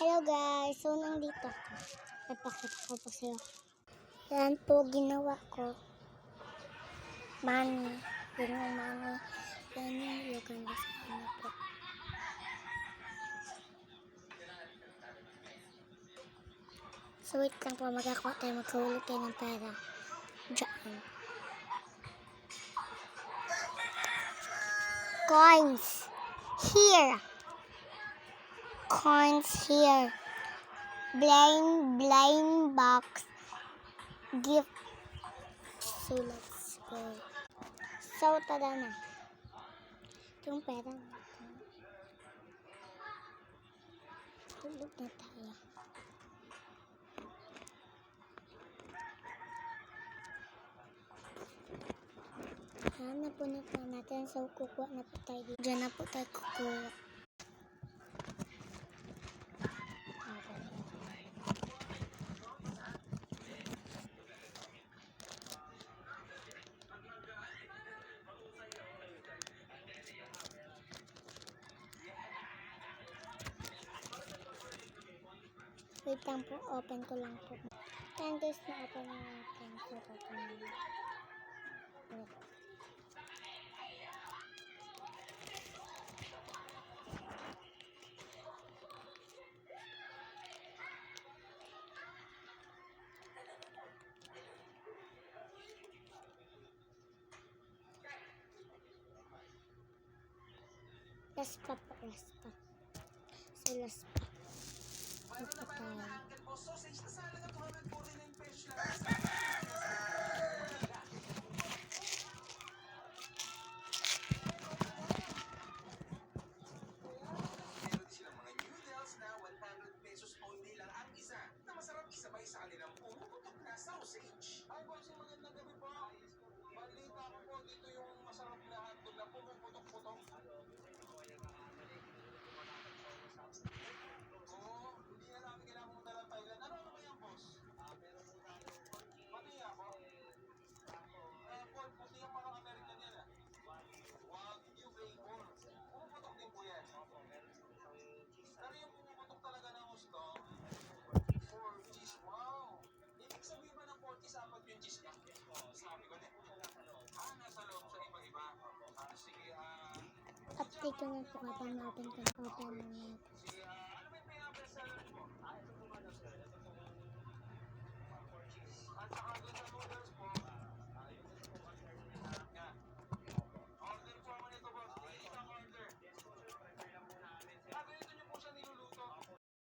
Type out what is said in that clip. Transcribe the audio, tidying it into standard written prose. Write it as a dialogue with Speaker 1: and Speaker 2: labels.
Speaker 1: Hello guys, so nandito ako. Napakita ko po sa'yo. Yan po ginawa ko. Money. Yun yung money. Yan yung Uganda sa kanya po. So wait lang po, magkakuha tayo, magkahulog tayo ng pera. Diyan. Coins. Here. Coins here. Blind box. Gift. So let's go. So tada na. Ito yung pera natin. Hulog na tayo. Hanap po na natin. So kukuha na po tayo dito. Diyan na po tayo kukuha. Wait lang po, open ko lang po. 10 days na open na natin. So, open na. Last pa po, last pa. So, last pa. Last pa tayo. Update ko na po kapag na-open ko. Open na natin.